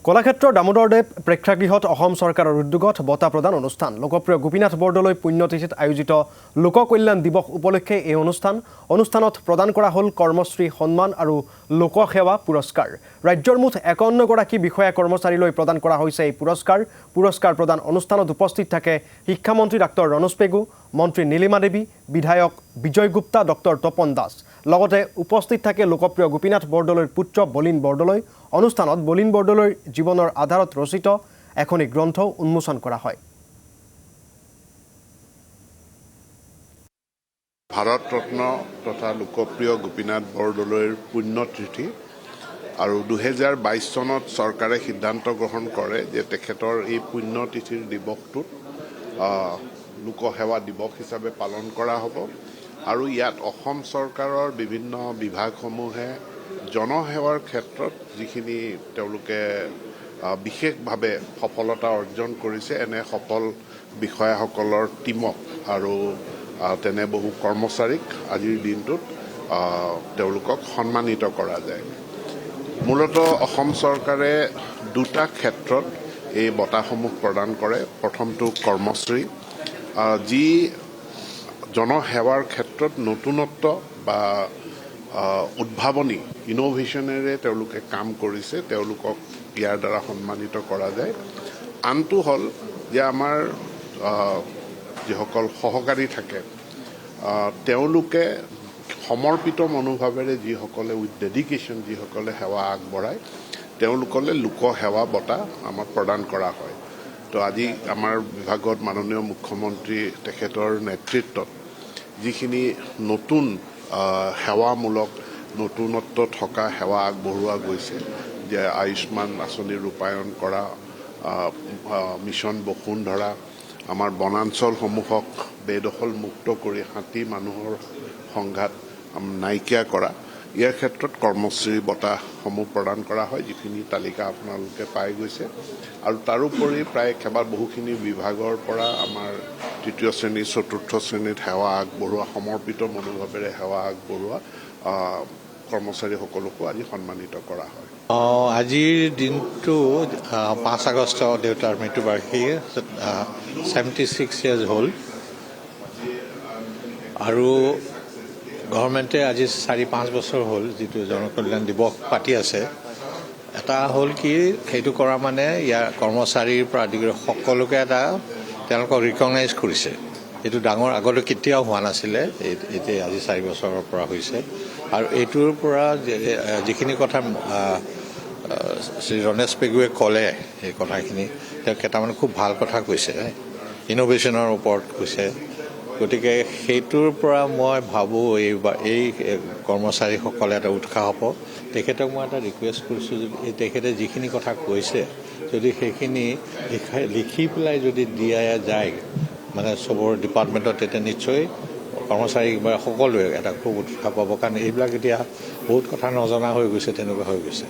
কলাক্ষেত্ৰৰ দামোদৰদেৱ প্ৰেক্ষাগৃহত অসম চৰকাৰৰ উদ্যোগত বঁটা প্ৰদান অনুষ্ঠান লোকপ্ৰিয় গোপীনাথ বৰদলৈ পুণ্যতিথিত আয়োজিত লোককল্যাণ দিৱস উপলক্ষে এই অনুষ্ঠানত প্ৰদান কৰা হ'ল কৰ্মশ্ৰী সন্মান আৰু লোকসেৱা পুৰস্কাৰ ৰাজ্যৰ মুঠ 51 গৰাকী বিষয়া কৰ্মচাৰীলৈ প্ৰদান কৰা হৈছে এই পুৰস্কাৰ প্ৰদান অনুষ্ঠানত উপস্থিত থাকে শিক্ষামন্ত্ৰী ডাক্তৰ ৰনোজ পেগু মন্ত্ৰী নীলিমা দেৱী বিধায়ক বিজয় গুপ্তা ডক্টৰ তপন দাস লগতে উপস্থিত থাকে লোকপ্ৰিয় গোপীনাথ বৰদলৈৰ পুত্ৰ বলিন বৰদলৈ অনুষ্ঠানত বলিন বৰদলৈৰ জীৱনৰ আধাৰত ৰচিত এখনি গ্ৰন্থ উন্মোচন কৰা হয় ভাৰত ৰত্ন তথা লোকপ্ৰিয় গোপীনাথ বৰদলৈৰ পুণ্যতিথি আৰু 2022 চনত চৰকাৰে সিদ্ধান্ত গ্ৰহণ কৰে যে তেখেতৰ এই পুণ্যতিথিৰ দিৱসটোত লোকসেৱা দিৱস হিচাপে পালন কৰা হ'ব আৰু ইয়াত অসম চৰকাৰৰ বিভিন্ন বিভাগসমূহে জনসেৱাৰ ক্ষেত্ৰত যিখিনি তেওঁলোকে বিশেষভাৱে সফলতা অৰ্জন কৰিছে এনে সফল বিষয়াসকলৰ টিমক আৰু তেনে বহু কৰ্মচাৰীক আজিৰ দিনটোত তেওঁলোকক সন্মানিত কৰা যায় মূলতঃ অসম চৰকাৰে দুটা ক্ষেত্ৰত এই বঁটাসমূহ প্ৰদান কৰে প্ৰথমটো কৰ্মশ্ৰী যি জনসেৱাৰ ক্ষেত্ৰত নতুনত্ব বা উদ্ভাৱনী ইনোভেশ্যনেৰে তেওঁলোকে কাম কৰিছে তেওঁলোকক ইয়াৰ দ্বাৰা সন্মানিত কৰা যায় আনটো হ'ল যে আমাৰ যিসকল সহকাৰী থাকে তেওঁলোকে সমৰ্পিত মনোভাৱেৰে যিসকলে উইথ ডেডিকেশ্যন যিসকলে সেৱা আগবঢ়ায় তেওঁলোকলৈ লোকসেৱা বঁটা আমাক প্ৰদান কৰা হয় তো আজি আমাৰ বিভাগত মাননীয় মুখ্যমন্ত্ৰী তেখেতৰ নেতৃত্বত যিখিনি নতুন সেৱামূলক নতুনত্ব থকা সেৱা আগবঢ়োৱা গৈছে যে আয়ুষ্মান আঁচনি ৰূপায়ণ কৰা মিছন বসুন্ধৰা আমাৰ বনাঞ্চলসমূহক বেদখল মুক্ত কৰি হাতী মানুহৰ সংঘাত নাইকিয়া কৰা ইয়াৰ ক্ষেত্ৰত কৰ্মশ্ৰী বঁটাসমূহ প্ৰদান কৰা হয় যিখিনি তালিকা আপোনালোকে পাই গৈছে আৰু তাৰোপৰি প্ৰায় বহুখিনি বিভাগৰ পৰা আমাৰ তৃতীয় শ্ৰেণী চতুৰ্থ শ্ৰেণীত সেৱা আগবঢ়োৱা সমৰ্পিত মনোভাৱেৰে সেৱা আগবঢ়োৱা কৰ্মচাৰীসকলকো আজি সন্মানিত কৰা হয় আজিৰ দিনটো 5 আগষ্ট দেউতাৰ মৃত্যুবাৰ্ষিকী 76 ইয়াৰ্ছ হ'ল আৰু গভৰ্ণমেণ্টে আজি 4-5 বছৰ হ'ল যিটো জনকল্যাণ দিৱস পাতি আছে এটা হ'ল কি সেইটো কৰা মানে ইয়াৰ কৰ্মচাৰীৰ পৰা আদি কৰি সকলোকে এটা তেওঁলোকক ৰিকগনাইজ কৰিছে এইটো ডাঙৰ আগলৈ কেতিয়াও হোৱা নাছিলে এতিয়া আজি 4 বছৰৰ পৰা হৈছে আৰু এইটোৰ পৰা যিখিনি কথা শ্ৰী ৰনেশ পেগুৱে ক'লে এই কথাখিনি তেওঁ কেইটামান খুব ভাল কথা কৈছে ইনোভেশ্যনৰ ওপৰত কৈছে গতিকে সেইটোৰ পৰা মই ভাবোঁ এই কৰ্মচাৰীসকলে এটা উৎসাহ হ'ব তেখেতক মই এটা ৰিকুৱেষ্ট কৰিছোঁ যদি তেখেতে যিখিনি কথা কৈছে যদি সেইখিনি লিখি পেলাই যদি দিয়া যায় মানে চবৰ ডিপাৰ্টমেণ্টত তেতিয়া নিশ্চয় কৰ্মচাৰী বা সকলোৱে এটা খুব উৎসাহ পাব কাৰণ এইবিলাক এতিয়া বহুত কথা নজনা হৈ গৈছে তেনেকুৱা হৈ গৈছে